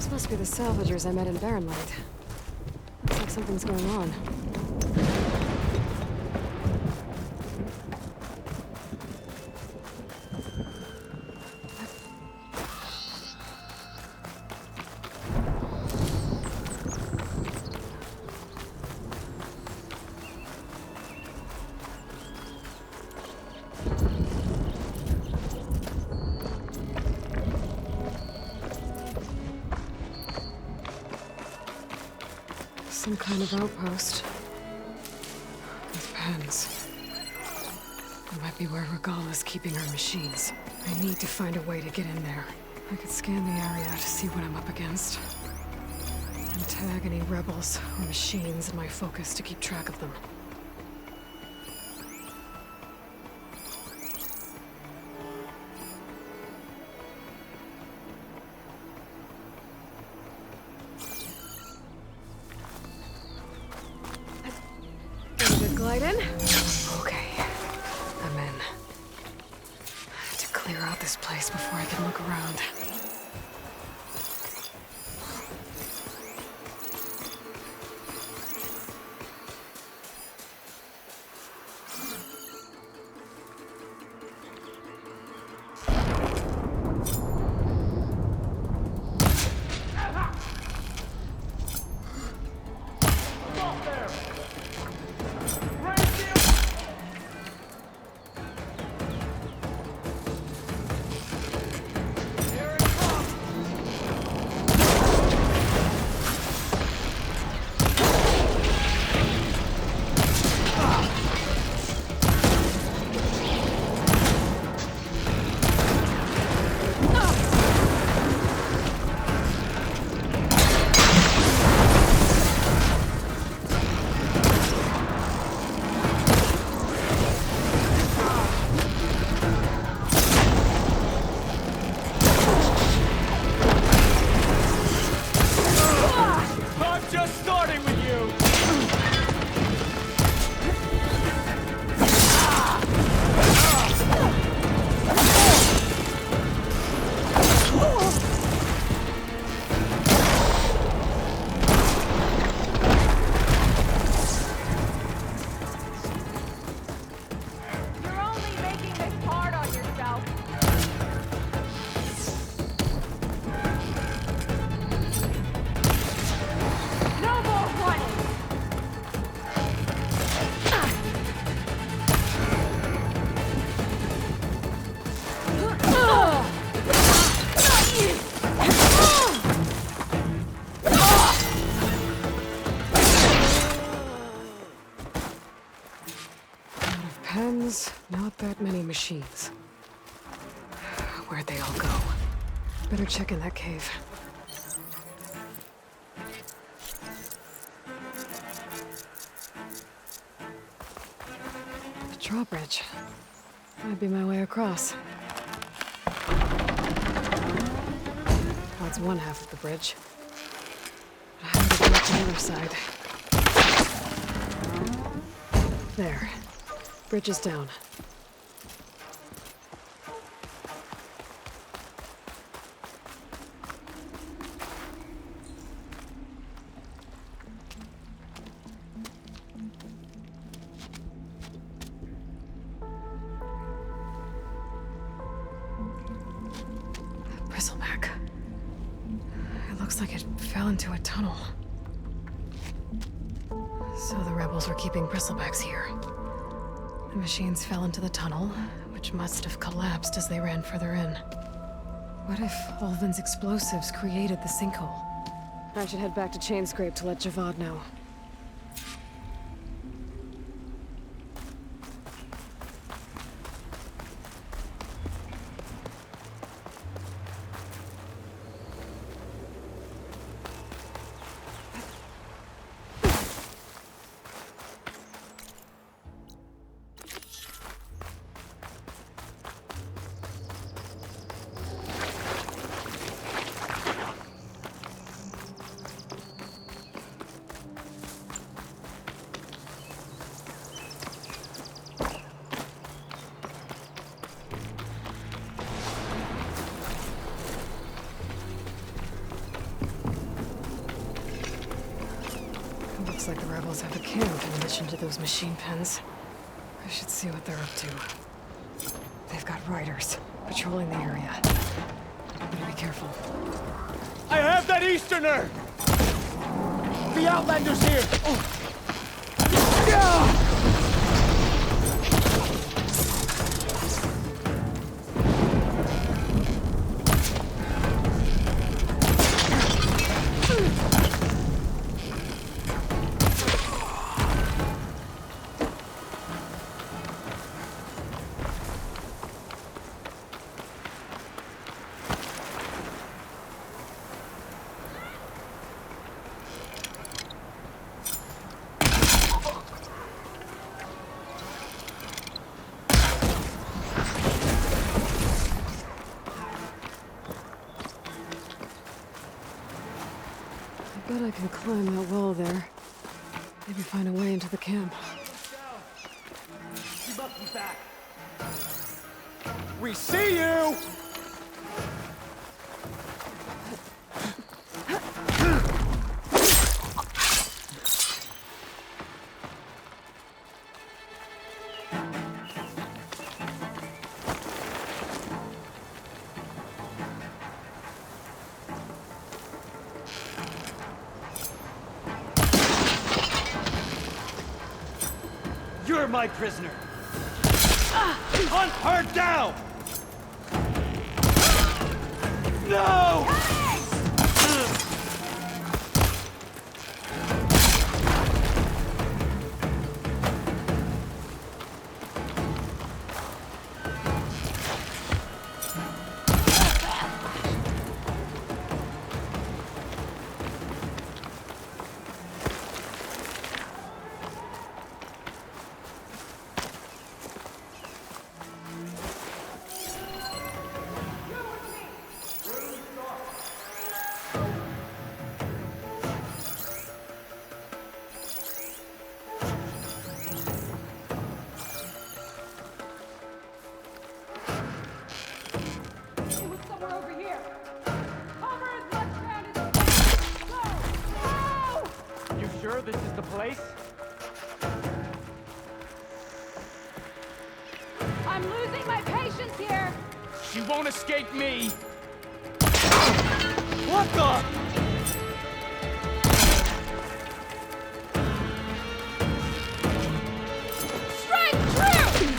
Those must be the salvagers I met in Barren Light. Looks like something's going on. Some kind of outpost. With pens. It might be where Regal is keeping her machines. I need to find a way to get in there. I could scan the area to see what I'm up against. And tag any rebels or machines in my focus to keep track of them. Glide in? Okay, I'm in. I have to clear out this place before I can look around. Not that many machines. Where'd they all go? Better check in that cave. The drawbridge. Might be my way across. That's one half of the bridge. But how to get to the other side? There. Bridge is down. Bristleback. It looks like it fell into a tunnel. So the rebels were keeping bristlebacks here. The machines fell into the tunnel, which must have collapsed as they ran further in. What if Ulvin's explosives created the sinkhole? I should head back to Chainscrape to let Javad know. Looks like the rebels have a camp in addition to those machine pens. I should see what they're up to. They've got riders patrolling the area. Better be careful. I have that Easterner! The Outlander's here! Oh. Yeah! I bet I can climb that wall there. Maybe find a way into the camp. You must be back. We see you! You're my prisoner! Hunt her down! No! This is the place? I'm losing my patience here! She won't escape me! What the? Strike true!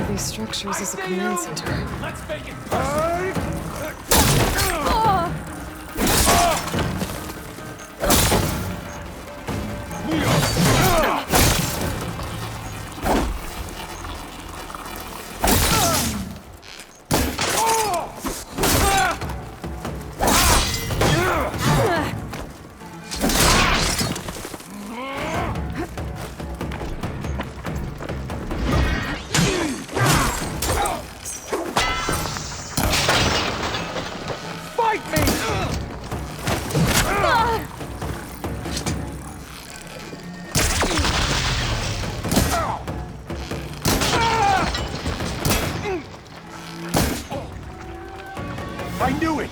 These structures is a command center. Let's make it. I knew it!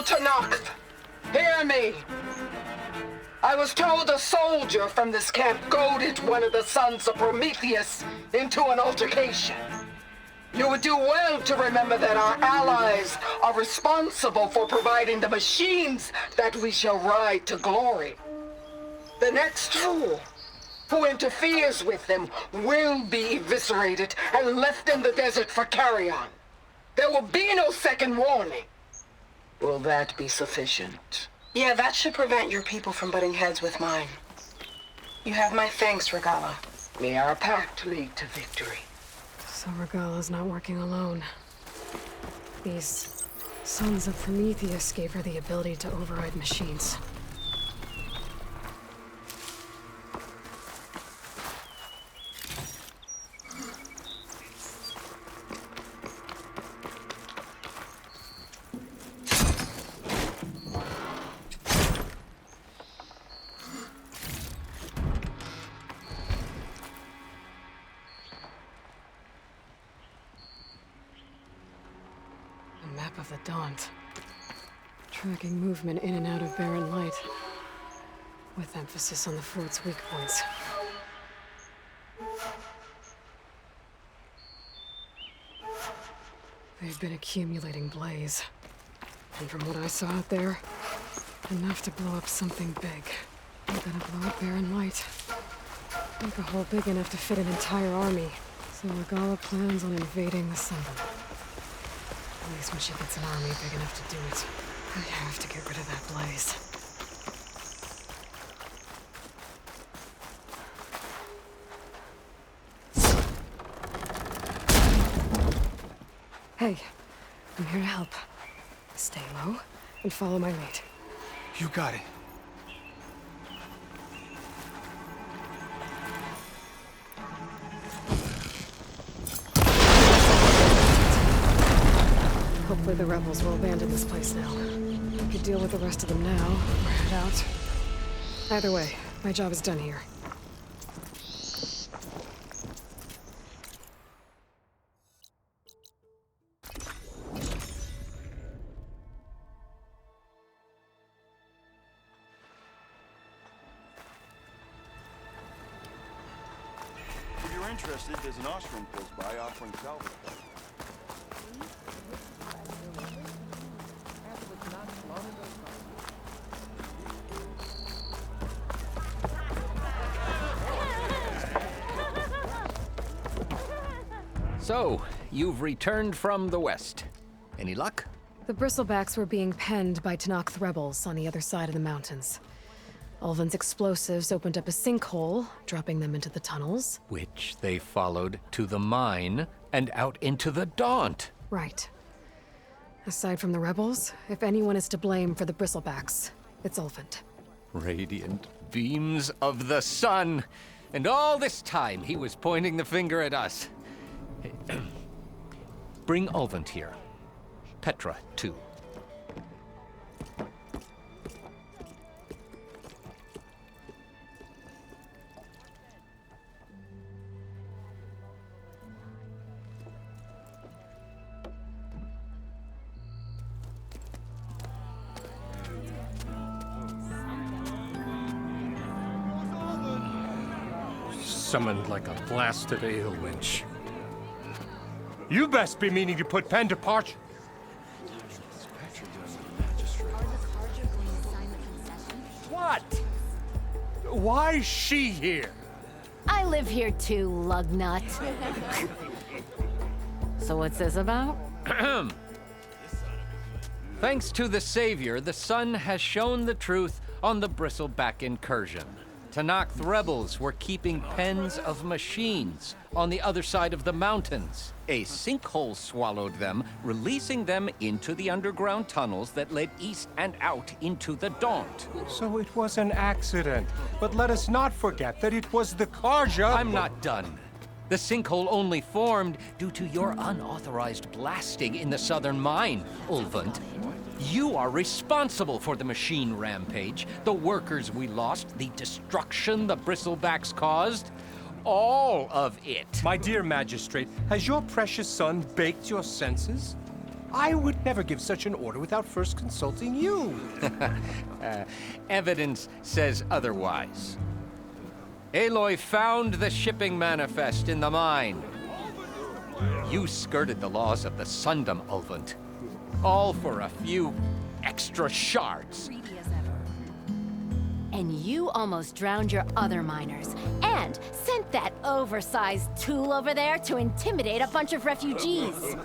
General Tenakth, hear me. I was told a soldier from this camp goaded one of the sons of Prometheus into an altercation. You would do well to remember that our allies are responsible for providing the machines that we shall ride to glory. The next fool who interferes with them will be eviscerated and left in the desert for carrion. There will be no second warning. Will that be sufficient? Yeah, that should prevent your people from butting heads with mine. You have my thanks, Regalla. May our pact lead to victory. So Regalla's not working alone. These sons of Prometheus gave her the ability to override machines. Map of the Daunt. Tracking movement in and out of barren light, with emphasis on the fort's weak points. They've been accumulating blaze. And from what I saw out there, enough to blow up something big. They're gonna blow up barren light. Make a hole big enough to fit an entire army. So Regalla plans on invading the Sunken. At least when she gets an army big enough to do it. I have to get rid of that blaze. Hey, I'm here to help. Stay low and follow my lead. You got it. Hopefully the rebels will abandon this place now. I could deal with the rest of them now, or head out. Either way, my job is done here. If you're interested, there's an ostrom close by offering salvage. So, you've returned from the west. Any luck? The Bristlebacks were being penned by Tenakth rebels on the other side of the mountains. Ulvin's explosives opened up a sinkhole, dropping them into the tunnels. Which they followed to the mine and out into the Daunt. Right. Aside from the rebels, if anyone is to blame for the Bristlebacks, it's Ulvin. Radiant beams of the sun. And all this time, he was pointing the finger at us. Bring Ulvin here. Petra, too. Summoned like a blasted ale winch. You best be meaning to put pen to parchment. What? Why is she here? I live here too, lugnut. So what's this about? Thanks to the Savior, the sun has shown the truth on the Bristleback incursion. Tenakth rebels were keeping pens of machines on the other side of the mountains. A sinkhole swallowed them, releasing them into the underground tunnels that led east and out into the Daunt. So it was an accident. But let us not forget that it was the Carja. I'm not done. The sinkhole only formed due to your unauthorized blasting in the southern mine, Ulvin. You are responsible for the machine rampage, the workers we lost, the destruction the Bristlebacks caused. All of it. My dear magistrate, has your precious son baked your senses? I would never give such an order without first consulting you. Evidence says otherwise. Aloy found the shipping manifest in the mine. You skirted the laws of the Sundom, Ulvund. All for a few extra shards. And you almost drowned your other miners. And sent that oversized tool over there to intimidate a bunch of refugees.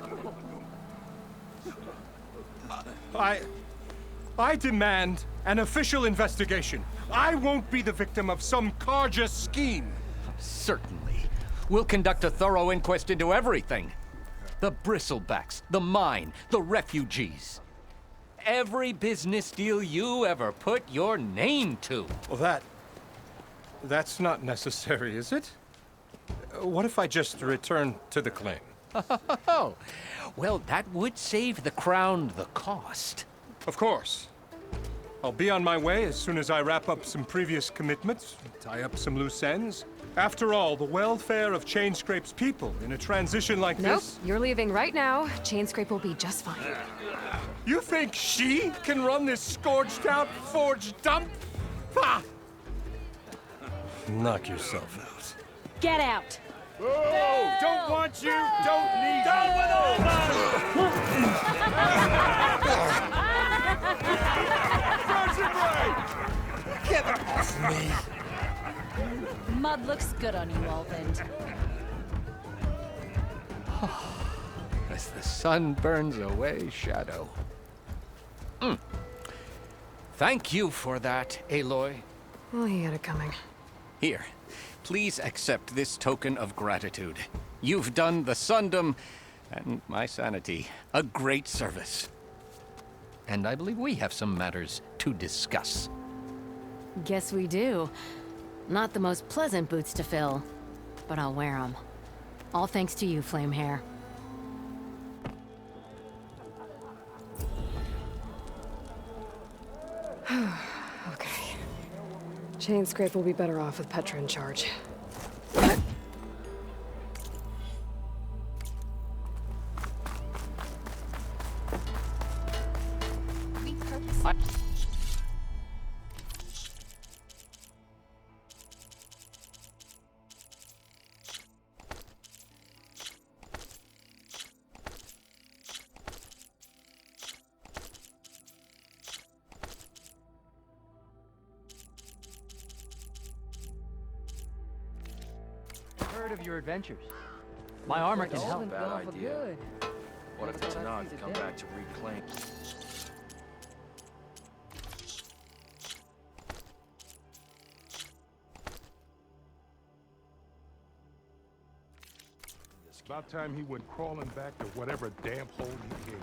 I demand an official investigation. I won't be the victim of some Karja scheme. Certainly. We'll conduct a thorough inquest into everything. The bristlebacks, the mine, the refugees. Every business deal you ever put your name to. Well, that's not necessary, is it? What if I just return to the claim? Oh, well, that would save the Crown the cost. Of course. I'll be on my way as soon as I wrap up some previous commitments, tie up some loose ends. After all, the welfare of Chainscrape's people in a transition like Nope, this... you're leaving right now. Chainscrape will be just fine. You think she can run this scorched-out forged dump? Ha! Knock yourself out. Get out! Oh, don't want you, don't need down with all Get off me! Mud looks good on you, Ulvund. As the sun burns away shadow. Thank you for that, Aloy. Well, he had it coming. Here, please accept this token of gratitude. You've done the Sundom and my sanity a great service. And I believe we have some matters to discuss. Guess we do. Not the most pleasant boots to fill, but I'll wear them. All thanks to you, Flamehair. Okay. Chainscrape will be better off with Petra in charge. Heard of your adventures. My armor can help. Bad idea. What if it's not? Come back to reclaim. About time he went crawling back to whatever damn hole he gave.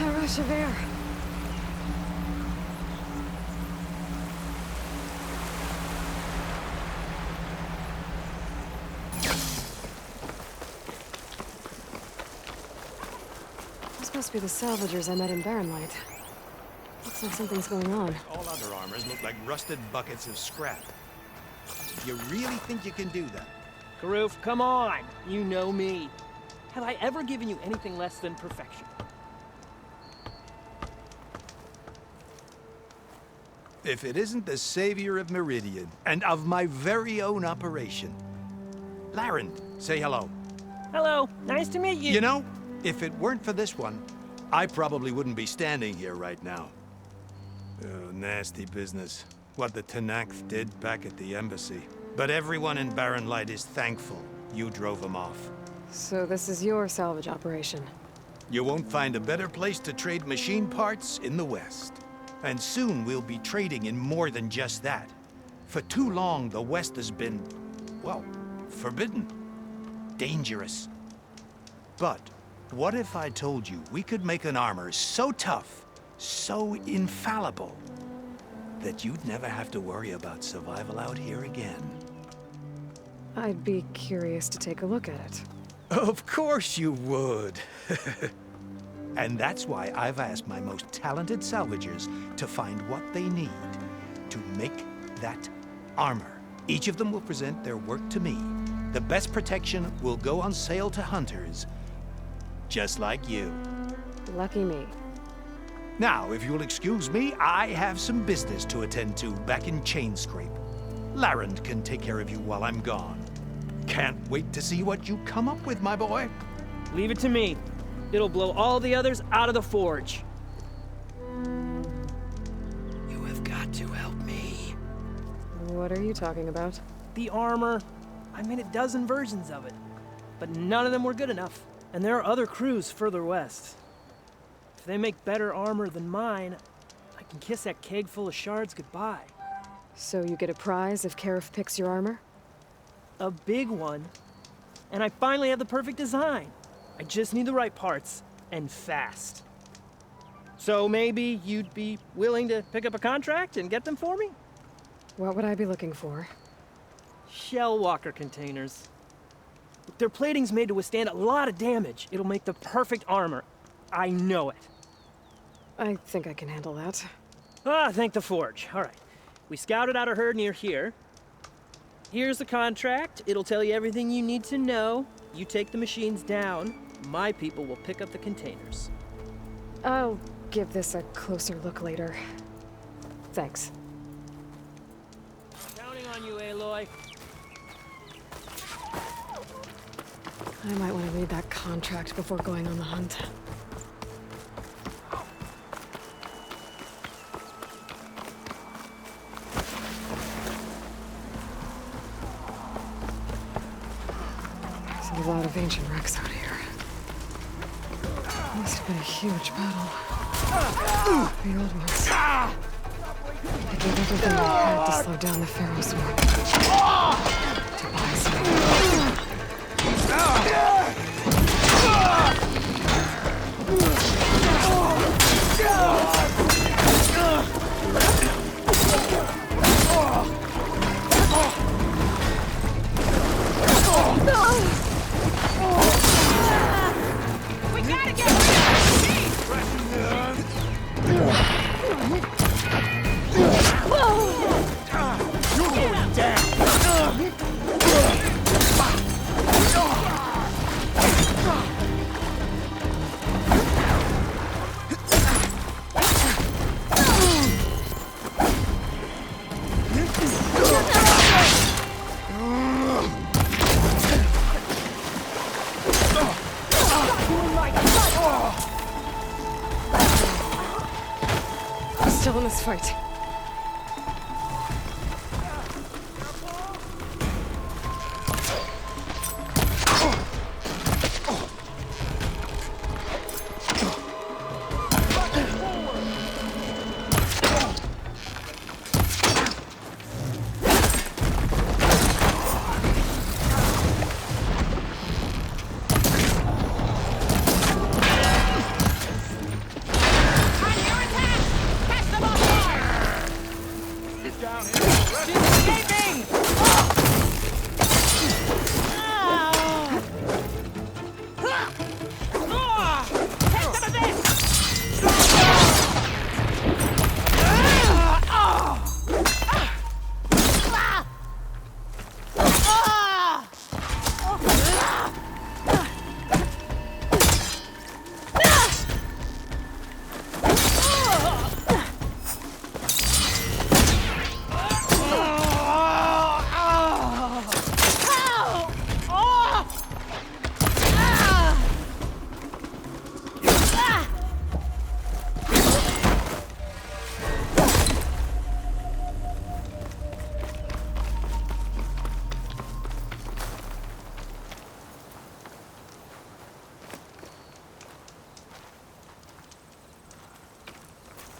A rush of air. This must be the salvagers I met in Barren Light. Looks like something's going on. All other armors look like rusted buckets of scrap. You really think you can do that? Karuf, come on! You know me. Have I ever given you anything less than perfection? If it isn't the savior of Meridian, and of my very own operation. Laren, say hello. Hello, nice to meet you. You know, if it weren't for this one, I probably wouldn't be standing here right now. Oh, nasty business. What the Tenakth did back at the embassy. But everyone in Barren Light is thankful you drove them off. So this is your salvage operation? You won't find a better place to trade machine parts in the West. And soon we'll be trading in more than just that. For too long, the West has been, well, forbidden. Dangerous. But what if I told you we could make an armor so tough, so infallible, that you'd never have to worry about survival out here again? I'd be curious to take a look at it. Of course you would. And that's why I've asked my most talented salvagers to find what they need to make that armor. Each of them will present their work to me. The best protection will go on sale to hunters, just like you. Lucky me. Now, if you'll excuse me, I have some business to attend to back in Chainscrape. Larend can take care of you while I'm gone. Can't wait to see what you come up with, my boy. Leave it to me. It'll blow all the others out of the forge. You have got to help me. What are you talking about? The armor. I made a dozen versions of it, but none of them were good enough. And there are other crews further west. If they make better armor than mine, I can kiss that keg full of shards goodbye. So you get a prize if Karif picks your armor? A big one. And I finally have the perfect design. I just need the right parts, and fast. So maybe you'd be willing to pick up a contract and get them for me? What would I be looking for? Shell walker containers. Their plating's made to withstand a lot of damage. It'll make the perfect armor. I know it. I think I can handle that. Ah, thank the forge. All right. We scouted out a herd near here. Here's the contract. It'll tell you everything you need to know. You take the machines down. My people will pick up the containers. I'll give this a closer look later. Thanks. Counting on you, Aloy. I might want to read that contract before going on the hunt. There's a lot of ancient wrecks out here. Must have been a huge battle. The old ones. They gave everything they had to slow down the Pharaoh's war. To buy some. We gotta get rid of You're going down. Still in this fight.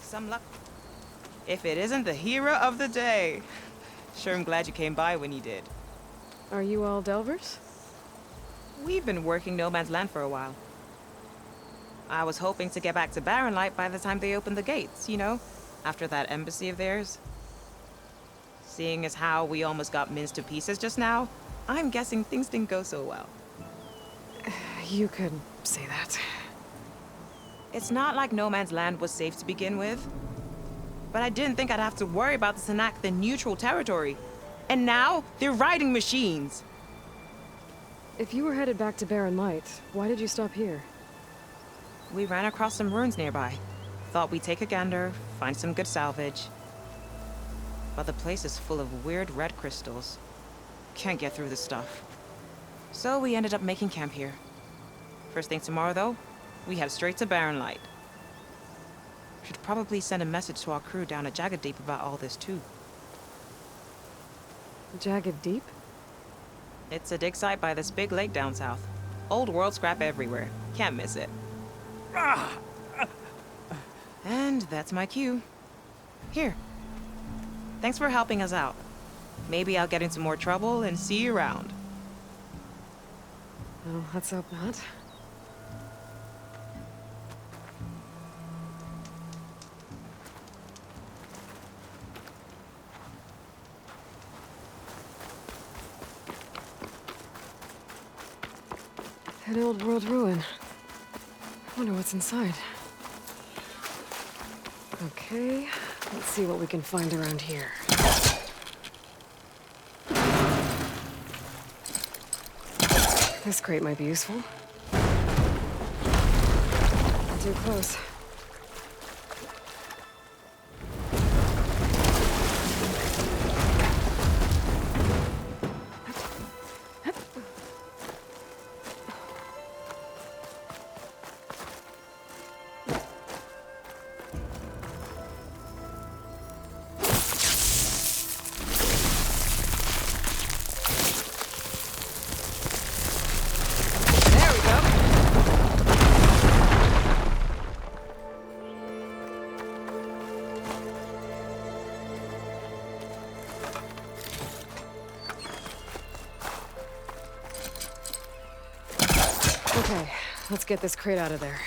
Some luck. If it isn't the hero of the day. Sure, I'm glad you came by when you did. Are you all Delvers? We've been working No Man's Land for a while. I was hoping to get back to Barren Light by the time they opened the gates, you know? After that embassy of theirs. Seeing as how we almost got minced to pieces just now, I'm guessing things didn't go so well. You could say that. It's not like No Man's Land was safe to begin with. But I didn't think I'd have to worry about the Sanakth in neutral territory. And now, they're riding machines. If you were headed back to Barren Light, why did you stop here? We ran across some ruins nearby. Thought we'd take a gander, find some good salvage. But the place is full of weird red crystals. Can't get through this stuff. So we ended up making camp here. First thing tomorrow, though, we head straight to Barren Light. Should probably send a message to our crew down at Jagged Deep about all this, too. Jagged Deep? It's a dig site by this big lake down south. Old world scrap everywhere. Can't miss it. And that's my cue. Here. Thanks for helping us out. Maybe I'll get into more trouble and see you around. Well, let's hope not. An old world ruin. I wonder what's inside. Okay, let's see what we can find around here. This crate might be useful. Not too close. Okay, let's get this crate out of there.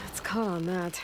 It's caught on that.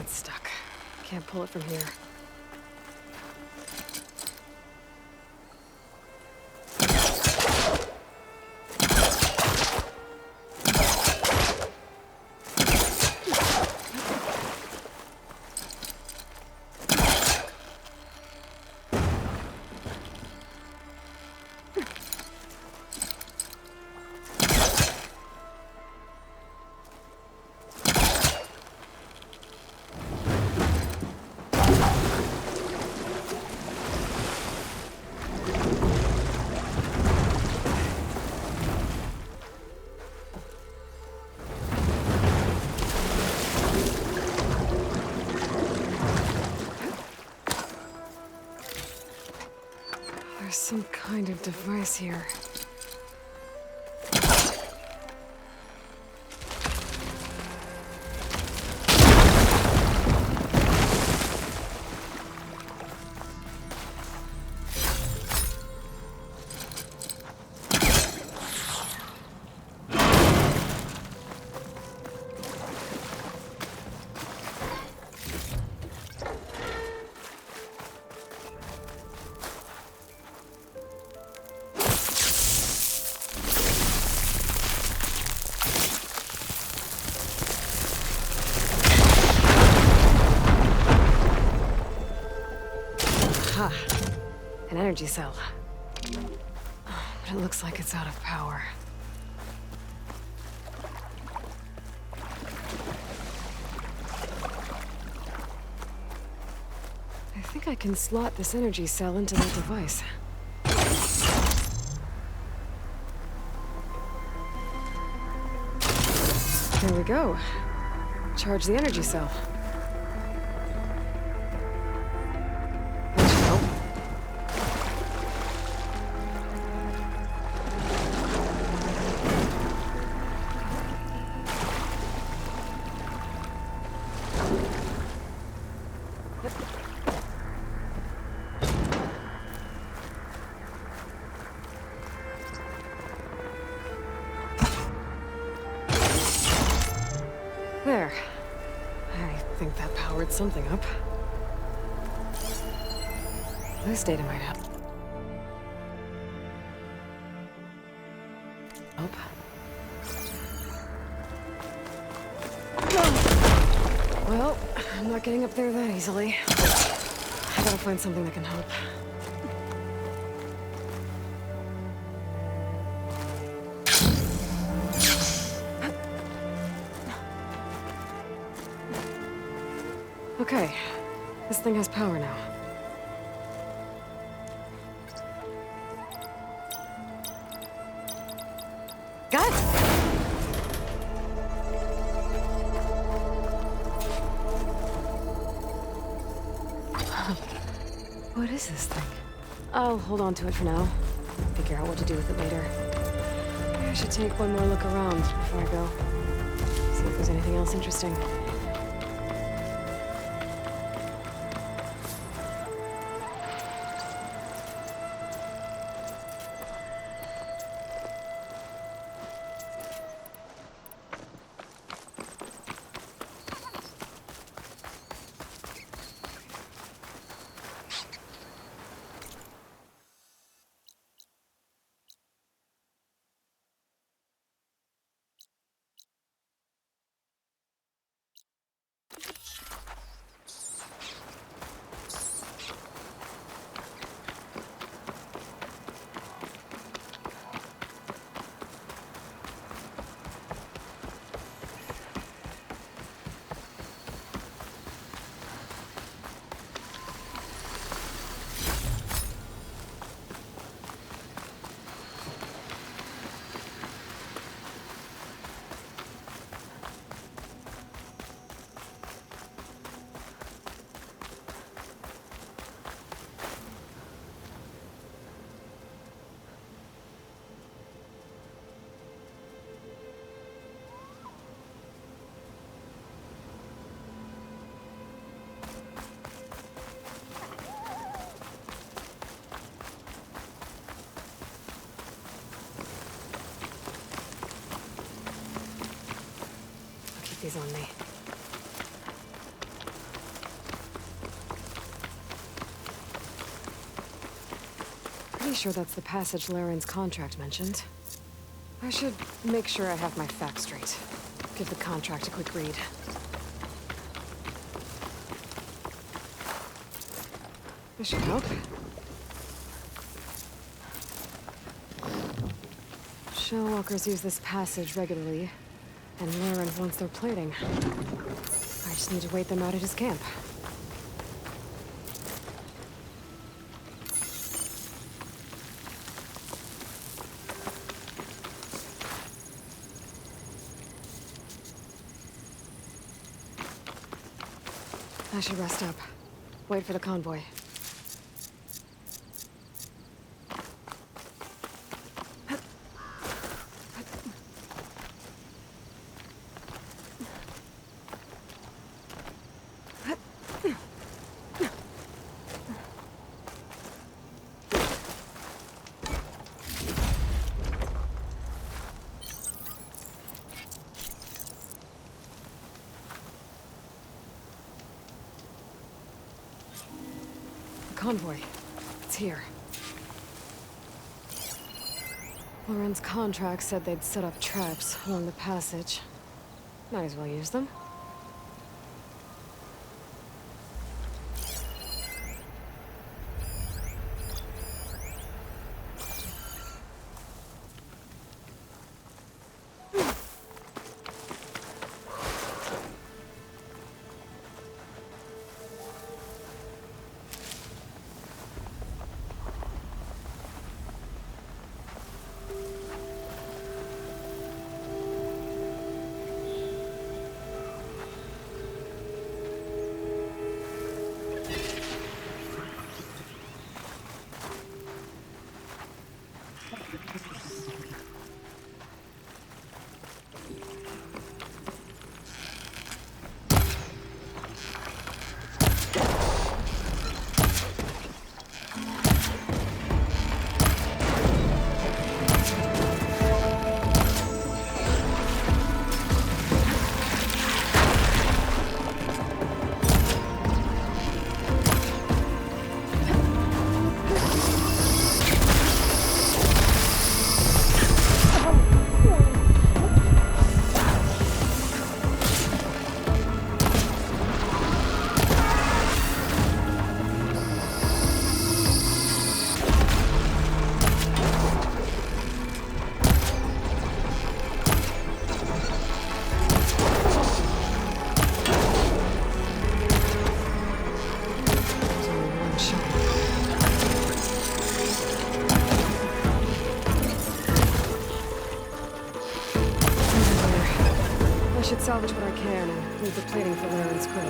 It's stuck. Can't pull it from here. There's some kind of device here. Aha! An energy cell. But it looks like it's out of power. I think I can slot this energy cell into that device. There we go. Charge the energy cell. That should help. There. I think that powered something up. This data might help. Well, I'm not getting up there that easily. I gotta find something that can help. Okay, this thing has power now. Got it! What is this thing? I'll hold on to it for now. Figure out what to do with it later. Maybe I should take one more look around before I go. See if there's anything else interesting. These on me. Pretty sure that's the passage Laren's contract mentioned. I should make sure I have my facts straight. Give the contract a quick read. This should help. Shellwalkers use this passage regularly. And Laren wants their plating. I just need to wait them out at his camp. I should rest up. Wait for the convoy. Convoy. It's here. Laren's contract said they'd set up traps along the passage. Might as well use them. salvage what I can and leave the plating for Laren's crew.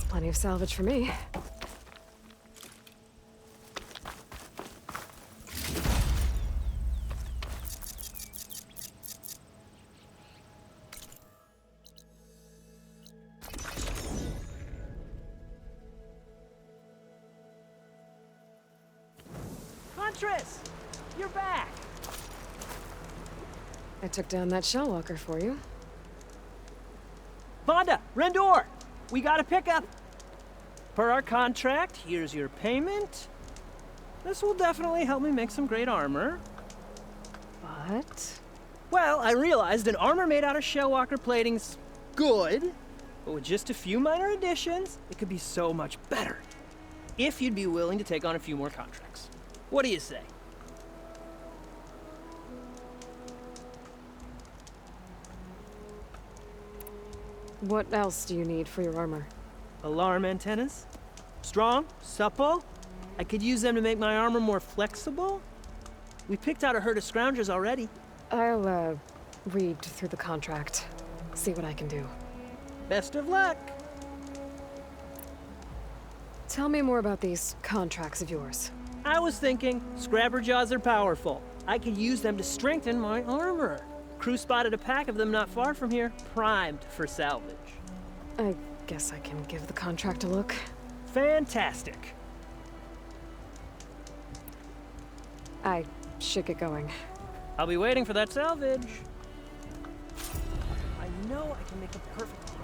Plenty of salvage for me. Huntress! You're back! I took down that Shellwalker for you. Vonda! Rendor! We got a pickup! Per our contract, here's your payment. This will definitely help me make some great armor. But? Well, I realized an armor made out of Shellwalker plating's good, but with just a few minor additions, it could be so much better. If you'd be willing to take on a few more contracts. What do you say? What else do you need for your armor? Alarm antennas? Strong? Supple? I could use them to make my armor more flexible? We picked out a herd of scroungers already. I'll, read through the contract. See what I can do. Best of luck! Tell me more about these contracts of yours. I was thinking, Scrapper Jaws are powerful. I could use them to strengthen my armor. Crew spotted a pack of them not far from here, primed for salvage. I guess I can give the contract a look. Fantastic. I should get going. I'll be waiting for that salvage. I know I can make a perfect deal.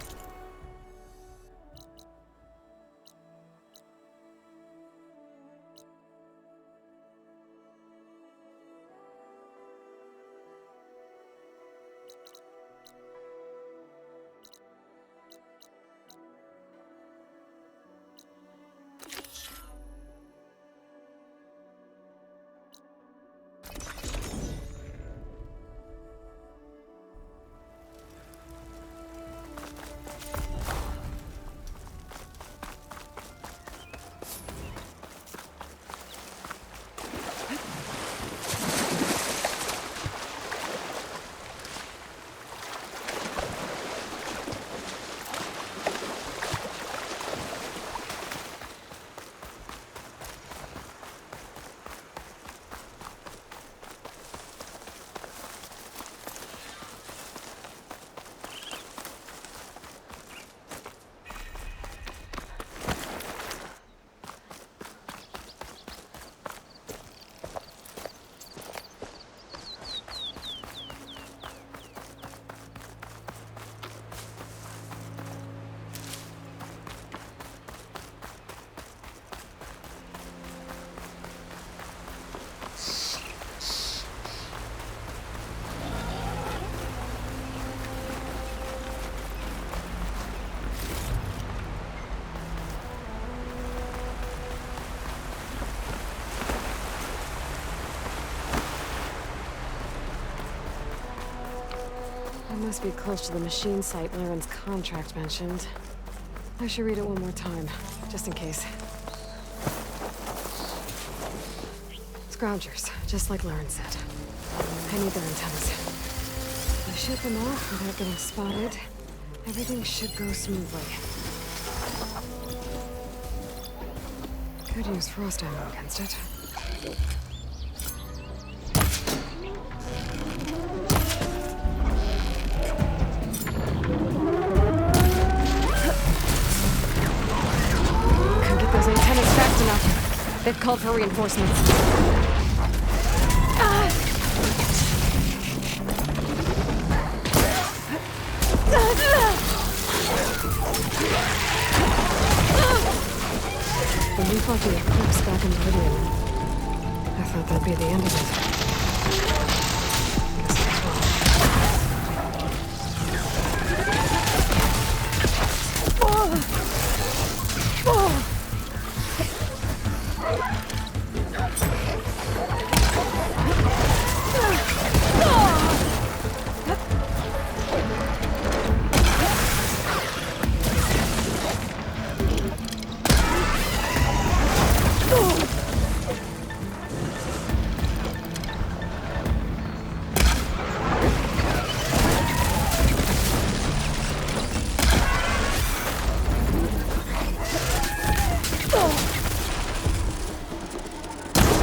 I must be close to the machine site Laren's contract mentioned. I should read it one more time, just in case. Scroungers, just like Laren said. I need their antennas. If I ship them off without getting spotted, everything should go smoothly. Could use frost ammo against it. They've called for reinforcements. When we fought the Eclipse back in Meridian, I thought that'd be the end of it. Guess I was wrong.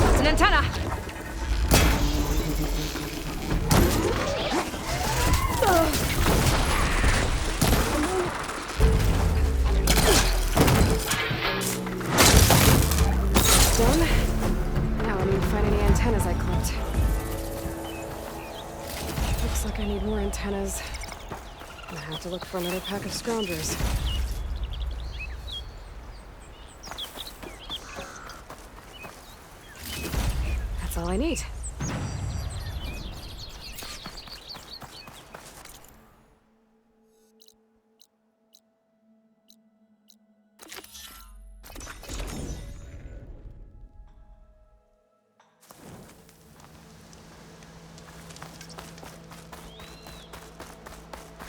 It's an antenna! Done. Now I need to find any antennas I clipped. Looks like I need more antennas. I'm gonna have to look for another pack of scroungers. That's all I need.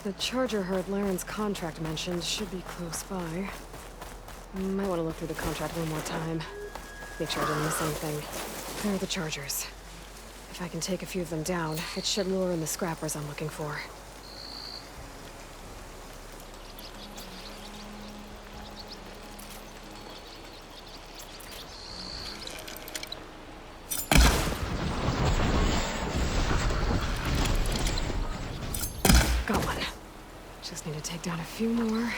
The charger herd Laren's contract mentioned should be close by. Might want to look through the contract one more time. Make sure I didn't miss anything. There are the chargers. If I can take a few of them down, it should lure in the scrappers I'm looking for. Got one. Just need to take down a few more.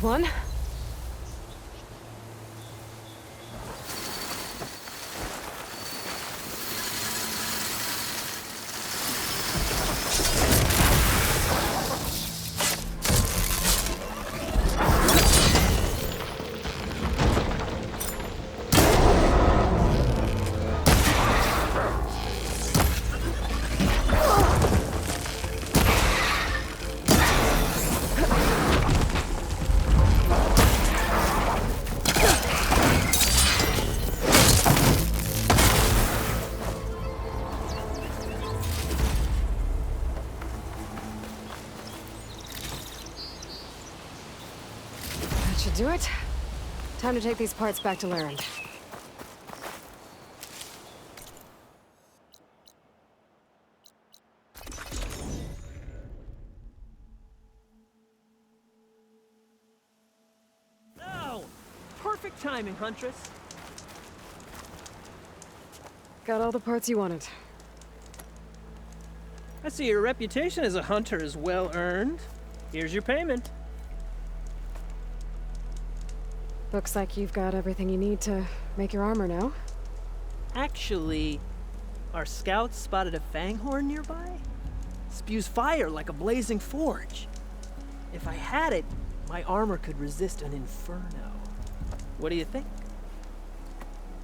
One. Should do it. Time to take these parts back to Laren. Oh! Perfect timing, Huntress. Got all the parts you wanted. I see your reputation as a hunter is well earned. Here's your payment. Looks like you've got everything you need to make your armor now. Actually, our scouts spotted a fanghorn nearby. Spews fire like a blazing forge. If I had it, my armor could resist an inferno. What do you think?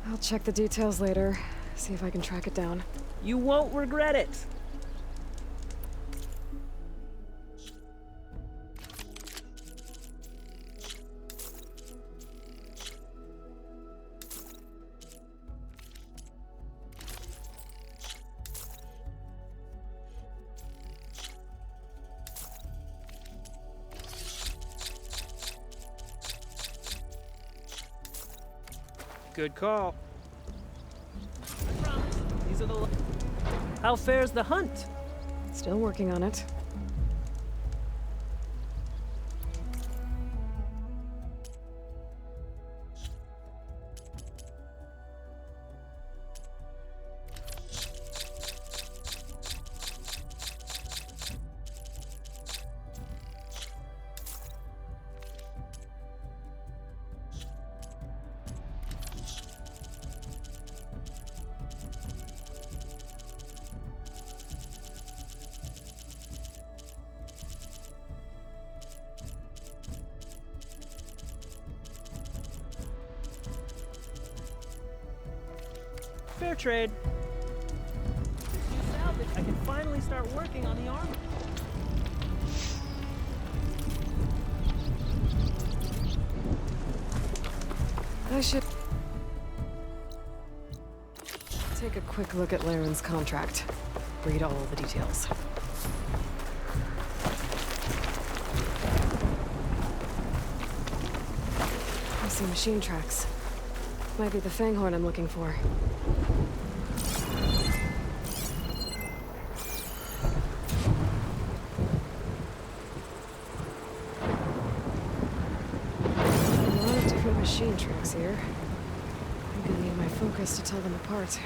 I'll check the details later, see if I can track it down. You won't regret it. Good call. These are the... How fares the hunt? Still working on it. fair trade. With salvage, I can finally start working on the armor. I should take a quick look at Laren's contract. Read all the details. I see machine tracks. Might be the Fanghorn I'm looking for. A lot of different machine tracks here. I'm gonna need my focus to tell them apart.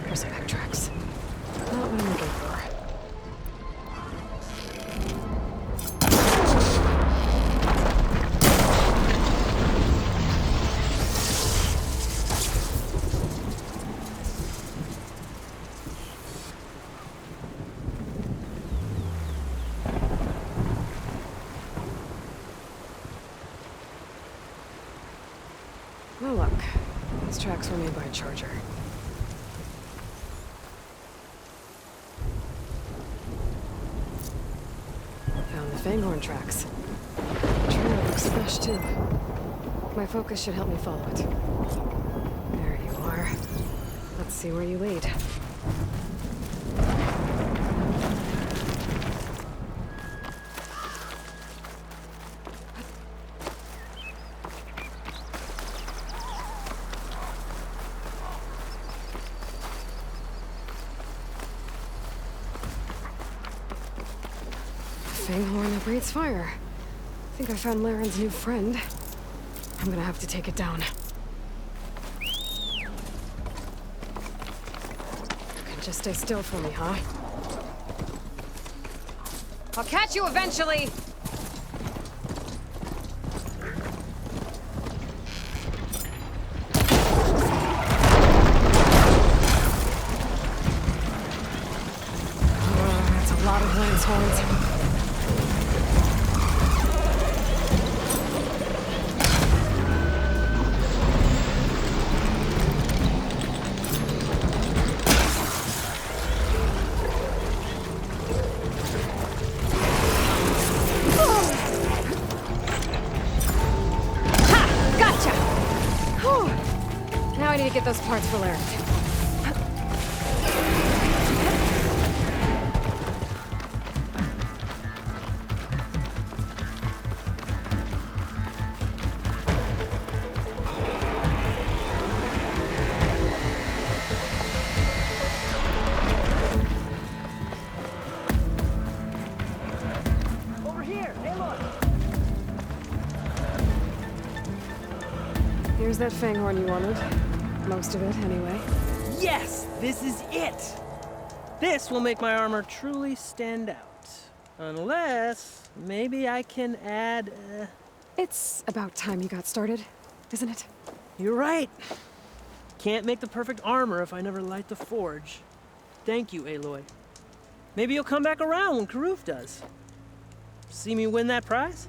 Horseback tracks. Not what I'm looking for. Oh look, these tracks were made by a Charger. Found the Fanghorn tracks. The trail looks fresh too. My focus should help me follow it. There you are. Let's see where you lead. Fanghorn that breathes fire. I think I found Laren's new friend. I'm gonna have to take it down. You can just stay still for me, huh? I'll catch you eventually! That's a lot of Laren's horns. Now I need to get those parts for Laren. Over here, Aloy! Here's that Fanghorn you wanted. Most of it, anyway. Yes! This is it! This will make my armor truly stand out. Unless, maybe I can add, It's about time you got started, isn't it? You're right. Can't make the perfect armor if I never light the forge. Thank you, Aloy. Maybe you'll come back around when Karuf does. See me win that prize?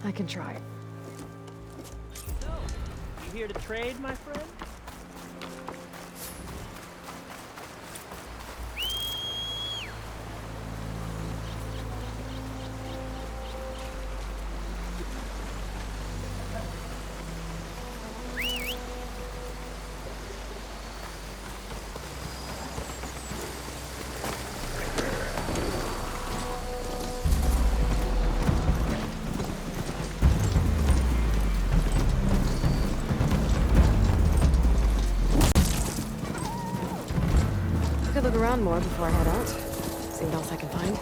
I can try. So, you here to trade, my friend? I could look around more before I head out. See what else I can find.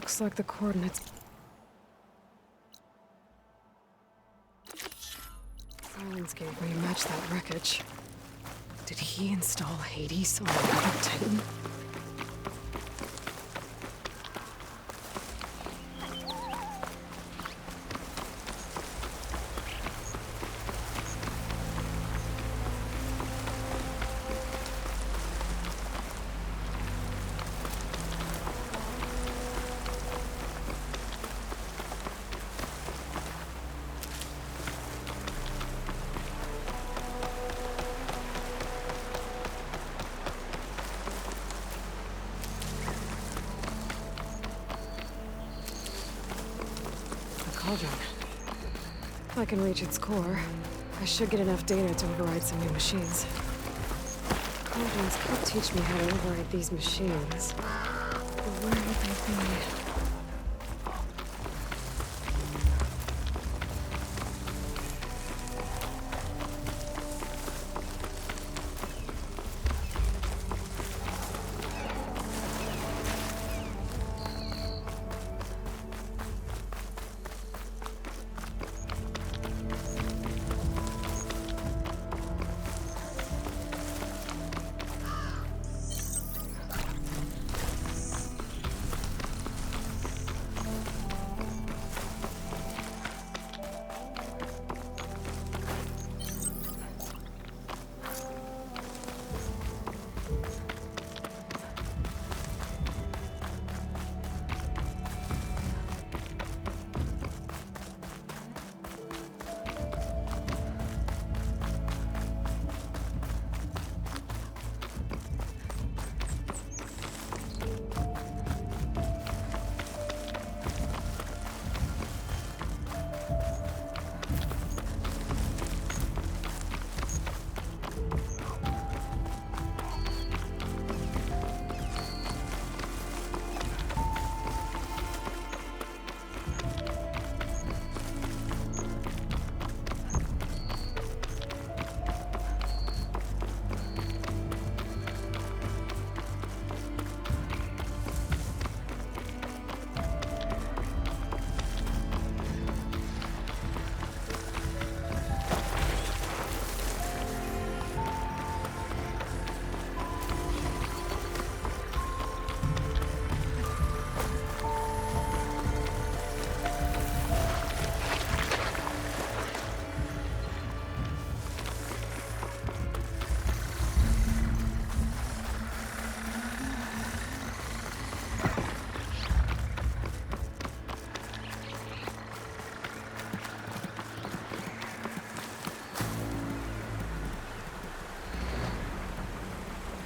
Looks like the coordinates. Silence gave me match that wreckage. Did he install Hades on the Titan? Cauldron. If I can reach its core, I should get enough data to override some new machines. Cauldrons could teach me how to override these machines. But where would they be?